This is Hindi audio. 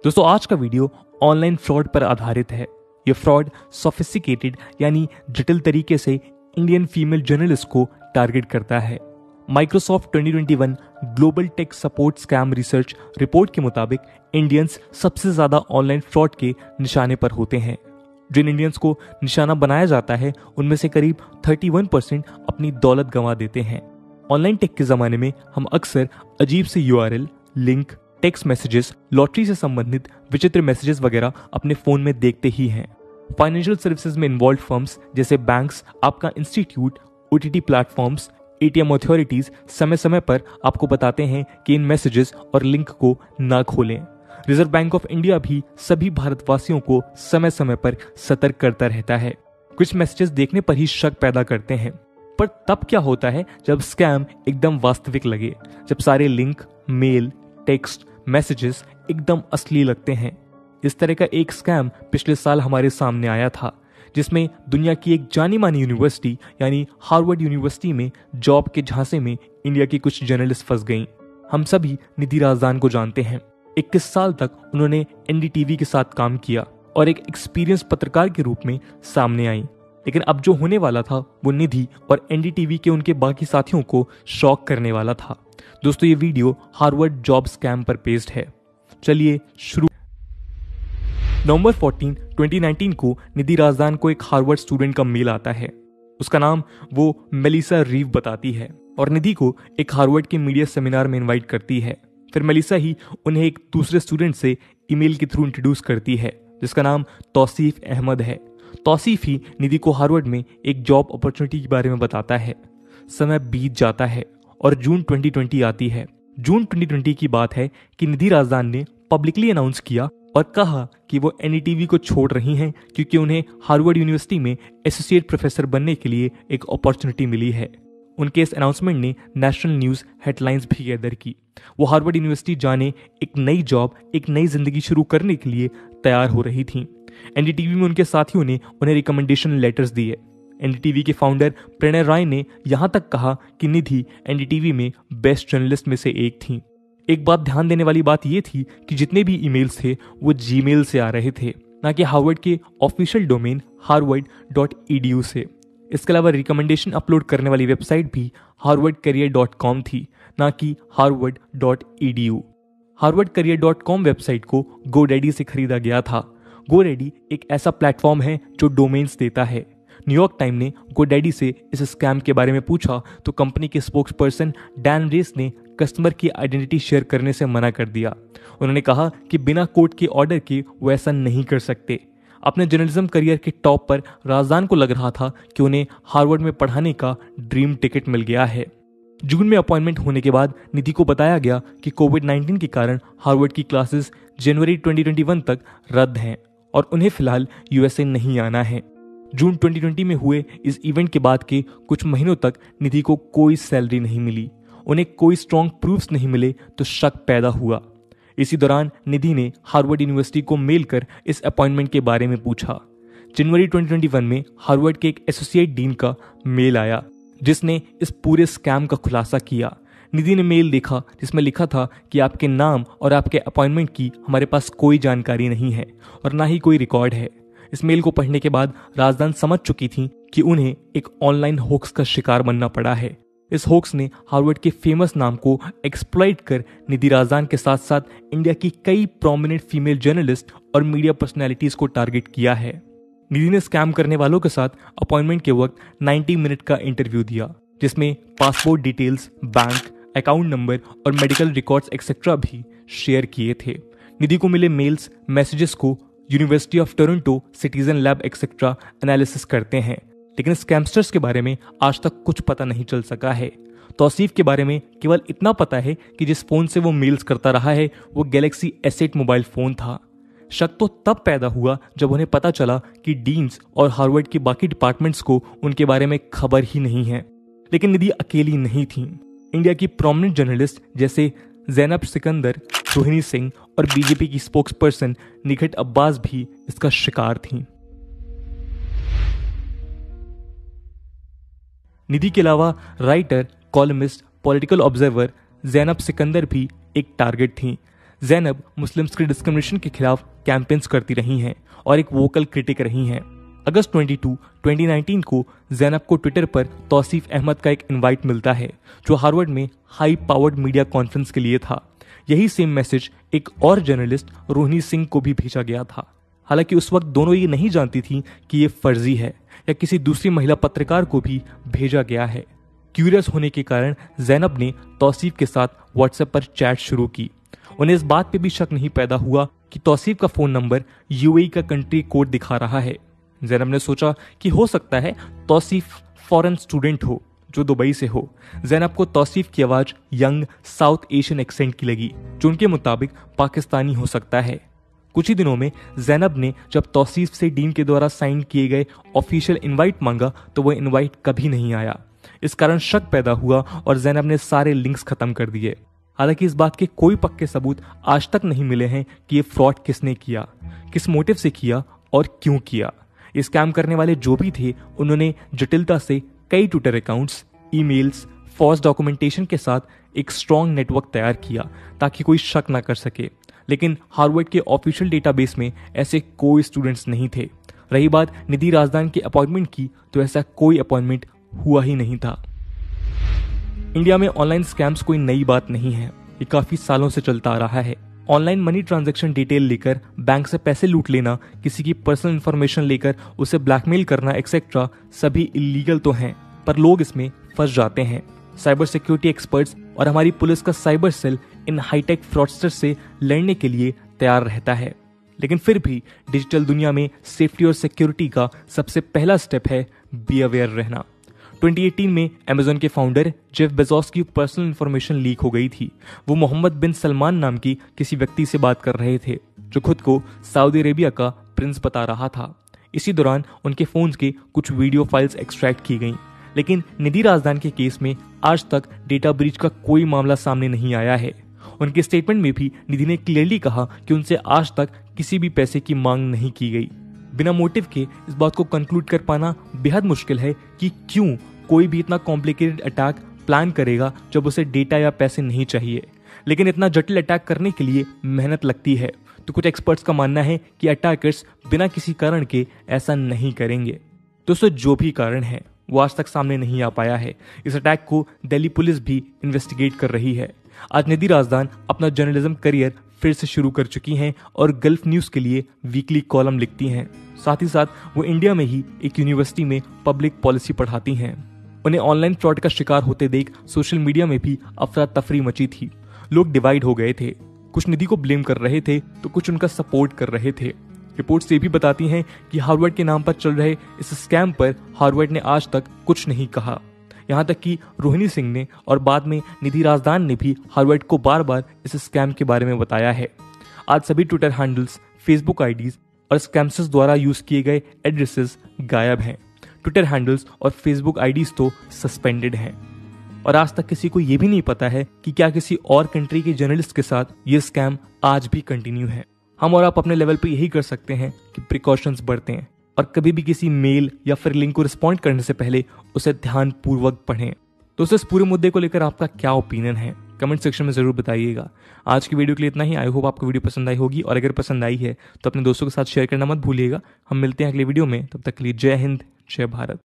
दोस्तों आज का वीडियो ऑनलाइन फ्रॉड पर आधारित है। यह फ्रॉड सोफिस्टिकेटेड यानी जटिल तरीके से इंडियन फीमेल जर्नलिस्ट को टारगेट करता है। Microsoft 2021 global tech support scam research report के मुताबिक इंडियंस सबसे ज्यादा ऑनलाइन फ्रॉड के निशाने पर होते हैं। जिन इंडियंस को निशाना बनाया जाता है उनमें से करीब 31% अपनी दौलत गंवा देते हैं। ऑनलाइन टेक के जमाने में हम अक्सर अजीब से URL, link, text messages, lottery से संबंधित विचित्र मैसेजेस वगैरह अपने फोन में देखते ही हैं। फाइनेंशियल सर्विसेज में इन्वॉल्व फर्म्स जैसे बैंक्स, आपका institute, OTT platforms, ATM authorities समय समय पर आपको बताते हैं कि इन मैसेजेस और लिंक को ना खोलें। रिजर्व बैंक ऑफ इंडिया भी सभी भारतवासियों को समय समय पर सतर्क करता रहता है। कुछ मैसेजेस देखने पर ही शक पैदा करते हैं, पर तब क्या होता है जब स्कैम एकदम वास्तविक लगे, जब सारे लिंक, मेल, टेक्स्ट, मैसेजेस एकदम असली लगते हैं। इस तरह का एक स्कैम पिछले साल हमारे सामने आया था, जिसमें दुनिया की एक जानी मानी यूनिवर्सिटी यानी हार्वर्ड यूनिवर्सिटी में जॉब के झांसे में इंडिया की कुछ जर्नलिस्ट फंस गईं। हम सभी निधि राजदान को जानते हैं। 21 साल तक उन्होंने NDTV के साथ काम किया और एक एक्सपीरियंस पत्रकार के रूप में सामने आई। लेकिन अब जो होने वाला था वो निधि और NDTV के उनके बाकी साथियों को शॉक करने वाला था। दोस्तों ये वीडियो हार्वर्ड जॉब स्कैम पर बेस्ड है। चलिए शुरू। नवंबर 14, 2019 को निधि राजदान को एक हार्वर्ड स्टूडेंट का मेल आता है। उसका नाम वो मेलिसा रीव बताती है और निधि को एक हार्वर्ड के मीडिया सेमिनार में इनवाइट करती है। फिर मेलिसा ही उन्हें एक दूसरे स्टूडेंट से ईमेल के थ्रू इंट्रोड्यूस करती है जिसका नाम तौसीफ अहमद है। तौसीफ ही निधि को हार्वर्ड में एक जॉब अपॉर्चुनिटी के बारे में बताता है। समय बीत जाता है और जून 2020 आती है। जून 2020 की बात है कि निधि राजदान ने पब्लिकली अनाउंस किया और कहा कि वो NDTV को छोड़ रही हैं क्योंकि उन्हें हार्वर्ड यूनिवर्सिटी में एसोसिएट प्रोफेसर बनने के लिए एक अपॉर्चुनिटी मिली है। उनके इस अनाउंसमेंट ने नेशनल न्यूज हेडलाइंस भी गैदर की। वो हार्वर्ड यूनिवर्सिटी जाने, एक नई जॉब, एक नई जिंदगी शुरू करने के लिए तैयार हो रही थी। NDTV में उनके साथियों ने उन्हें रिकमेंडेशन लेटर्स दिए। NDTV के फाउंडर प्रणय राय ने यहां तक कहा कि निधि NDTV में बेस्ट जर्नलिस्ट में से एक थी। एक बात ध्यान देने वाली बात यह थी कि जितने भी ईमेल्स थे वो Gmail से आ रहे थे, ना कि हार्वर्ड के ऑफिशियल डोमेन harvard.edu से। इसके अलावा रिकमेंडेशन अपलोड करने वाली वेबसाइट भी harvardcareer.com थी, ना कि harvard.edu। harvardcareer.com वेबसाइट को GoDaddy से खरीदा गया था। GoDaddy एक ऐसा प्लेटफॉर्म है जो डोमेन्स देता है। न्यूयॉर्क टाइम ने GoDaddy से इस स्कैम के बारे में पूछा तो कंपनी के स्पोक्स पर्सन डैन रेस ने कस्टमर की आइडेंटिटी शेयर करने से मना कर दिया। उन्होंने कहा कि बिना कोर्ट के ऑर्डर के वो ऐसा नहीं कर सकते। अपने जर्नलिज्म करियर के टॉप पर राजदान को लग रहा था कि उन्हें हार्वर्ड में पढ़ाने का ड्रीम टिकट मिल गया है। जून में अपॉइंटमेंट होने के बाद निधि को बताया गया कि कोविड-19 के कारण हार्वर्ड की क्लासेस जनवरी 2021 तक रद्द हैं और उन्हें फिलहाल USA नहीं आना है। जून 2020 में हुए इस इवेंट के बाद के कुछ महीनों तक निधि को कोई सैलरी नहीं मिली। उन्हें कोई स्ट्रॉन्ग प्रूफ्स नहीं मिले तो शक पैदा हुआ। इसी दौरान निधि ने हार्वर्ड यूनिवर्सिटी को मेल कर इस अपॉइंटमेंट के बारे में पूछा। जनवरी 2021 में हार्वर्ड के एक एसोसिएट डीन का मेल आया जिसने इस पूरे स्कैम का खुलासा किया। निधि ने मेल देखा जिसमें लिखा था कि आपके नाम और आपके अपॉइंटमेंट की हमारे पास कोई जानकारी नहीं है और ना ही कोई रिकॉर्ड है। इस मेल को पढ़ने के बाद राजदान समझ चुकी थी कि उन्हें एक ऑनलाइन होक्स का शिकार बनना पड़ा है। इस होक्स ने हार्वर्ड के फेमस नाम को एक्सप्लॉइट कर निधि राजदान के साथ साथ इंडिया की कई प्रोमिनेंट फीमेल जर्नलिस्ट और मीडिया पर्सनैलिटीज को टारगेट किया है। निधि ने स्कैम करने वालों के साथ अपॉइंटमेंट के वक्त 90 मिनट का इंटरव्यू दिया जिसमें passport details, bank, account number और मेडिकल रिकॉर्ड्स एक्सेट्रा भी शेयर किए थे। निधि को मिले मेल्स, मैसेजेस को university of Toronto citizen lab etcetera analysis करते हैं, लेकिन स्कैमस्टर्स के बारे में आज तक कुछ पता नहीं चल सका है। तौसीफ के बारे में केवल इतना पता है कि जिस फोन से वो मेल्स करता रहा है वो गैलेक्सी S8 मोबाइल फोन था। शक तो तब पैदा हुआ जब उन्हें पता चला कि डीन्स और हार्वर्ड के बाकी डिपार्टमेंट्स को उनके बारे में खबर ही नहीं है। लेकिन निधि अकेली नहीं थी। इंडिया की प्रोमिनेंट जर्नलिस्ट जैसे जैनब सिकंदर, रोहिणी सिंह और बीजेपी की स्पोक्स पर्सन निखत अब्बास भी इसका शिकार थीं। निधि के अलावा writer, columnist, political observer Zainab Sikandar भी एक टारगेट थी। जैनब मुस्लिम्स के डिस्क्रिमिनेशन के खिलाफ कैंपेन्स करती रही हैं और एक वोकल क्रिटिक रही हैं। अगस्त 22, 2019 को जैनब को ट्विटर पर तौसीफ अहमद का एक इनवाइट मिलता है जो हार्वर्ड में हाई पावर्ड मीडिया कॉन्फ्रेंस के लिए था। यही सेम मैसेज एक और जर्नलिस्ट रोहिणी सिंह को भी भेजा गया था। हालांकि उस वक्त दोनों ये नहीं जानती थी कि ये फर्जी है या किसी दूसरी महिला पत्रकार को भी भेजा गया है। क्यूरियस होने के कारण जैनब ने तौसीफ के साथ व्हाट्सएप पर चैट शुरू की। उन्हें इस बात पे भी शक नहीं पैदा हुआ कि तौसीफ का फोन नंबर यूएई का कंट्री कोड दिखा रहा है। जैनब ने सोचा कि हो सकता है तौसीफ फॉरेन स्टूडेंट हो जो दुबई से हो। जैनब को तौसीफ की आवाज यंग साउथ एशियन एक्सेंट की लगी जो उनके मुताबिक पाकिस्तानी हो सकता है। कुछ ही दिनों में जैनब ने जब तौसीफ से डीन के द्वारा साइन किए गए ऑफिशियल इनवाइट मांगा तो वह इनवाइट कभी नहीं आया। इस कारण शक पैदा हुआ और जैनब ने सारे लिंक्स खत्म कर दिए। हालांकि इस बात के कोई पक्के सबूत आज तक नहीं मिले हैं कि ये फ्रॉड किसने किया, किस मोटिव से किया और क्यों किया। ये स्कैम करने वाले जो भी थे उन्होंने जटिलता से कई Twitter accounts, emails, false documentation के साथ एक स्ट्रॉन्ग नेटवर्क तैयार किया ताकि कोई शक ना कर सके। लेकिन हार्वर्ड के ऑफिशियल डेटाबेस में ऐसे कोई स्टूडेंट्स नहीं थे। रही बात निधि राजदान के अपॉइंटमेंट की तो ऐसा कोई अपॉइंटमेंट हुआ ही नहीं था। इंडिया में ऑनलाइन स्कैम्स कोई नई बात नहीं है, ये काफी सालों से चलता आ रहा है। ऑनलाइन मनी ट्रांजैक्शन डिटेल लेकर बैंक से पैसे लूट लेना, किसी की पर्सनल इंफॉर्मेशन लेकर उसे ब्लैकमेल करना एक्सेट्रा सभी इलीगल तो हैं, पर लोग इसमें फंस जाते हैं। साइबर सिक्योरिटी एक्सपर्ट्स और हमारी पुलिस का साइबर सेल इन हाईटेक फ्रॉडस्टर से लड़ने के लिए तैयार रहता है। लेकिन फिर भी डिजिटल दुनिया में सेफ्टी और सिक्योरिटी का सबसे पहला स्टेप है बी अवेयर रहना। 2018 में अमेज़न के फाउंडर जेफ बेजोस की पर्सनल इंफॉर्मेशन लीक हो गई थी। वो मोहम्मद बिन सलमान नाम की किसी व्यक्ति से बात कर रहे थे जो खुद को सऊदी अरेबिया का प्रिंस बता रहा था। इसी दौरान उनके फोन्स के कुछ वीडियो फाइल्स एक्सट्रैक्ट की गईं। लेकिन निधि राजदान के केस में आज तक डेटा ब्रीच का कोई मामला सामने नहीं आया है। उनके स्टेटमेंट में भी निधि ने क्लियरली कहा कि उनसे आज तक किसी भी पैसे की मांग नहीं की गई। बिना मोटिव के इस बात को कंक्लूड कर पाना बेहद मुश्किल है कि क्यों कोई भी इतना कॉम्प्लिकेटेड अटैक प्लान करेगा जब उसे डेटा या पैसे नहीं चाहिए। लेकिन इतना जटिल अटैक करने के लिए मेहनत लगती है, तो कुछ एक्सपर्ट्स का मानना है कि अटैकर्स बिना किसी कारण के ऐसा नहीं करेंगे। दोस्तों, जो भी कारण है वो आज तक सामने नहीं आ पाया है। इस अटैक को दिल्ली पुलिस भी इन्वेस्टिगेट कर रही है। आज निधि राजदान अपना जर्नलिज्म करियर फिर से शुरू कर चुकी हैं और गल्फ न्यूज के लिए वीकली कॉलम लिखती हैं। साथ ही साथ वो इंडिया में ही एक यूनिवर्सिटी में पब्लिक पॉलिसी पढ़ाती हैं। उन्हें ऑनलाइन फ्रॉड का शिकार होते देख सोशल मीडिया में भी अफरा तफरी मची थी। लोग डिवाइड हो गए थे, कुछ निधि को ब्लेम कर रहे थे तो कुछ उनका सपोर्ट कर रहे थे। रिपोर्ट्स ये भी बताती हैं कि हार्वर्ड के नाम पर चल रहे इस स्कैम पर हार्वर्ड ने आज तक कुछ नहीं कहा। यहाँ तक कि रोहिणी सिंह ने और बाद में निधि राजदान ने भी हार्वर्ड को बार बार इस स्कैम के बारे में बताया है। आज सभी ट्विटर हैंडल्स, फेसबुक आईडीज और स्कैमर्स द्वारा यूज किए गए एड्रेसेस गायब हैं। ट्विटर हैंडल्स और फेसबुक आईडीज तो सस्पेंडेड हैं। और आज तक किसी को यह भी नहीं पता है कि क्या किसी और कंट्री के जर्नलिस्ट के साथ ये स्कैम आज भी कंटिन्यू है। हम और आप अपने लेवल पे यही कर सकते हैं कि प्रिकॉशंस बरतें और कभी भी किसी मेल या फिर लिंक को रिस्पॉन्ड करने से पहले उसे ध्यानपूर्वक पढ़ें। दोस्तों, इस पूरे मुद्दे को लेकर आपका क्या ओपिनियन है कमेंट सेक्शन में जरूर बताइएगा। आज की वीडियो के लिए इतना ही। आई होप आपको वीडियो पसंद आई होगी और अगर पसंद आई है तो अपने दोस्तों के साथ शेयर करना मत भूलिएगा। हम मिलते हैं अगले वीडियो में, तब तक के लिए जय हिंद, जय भारत।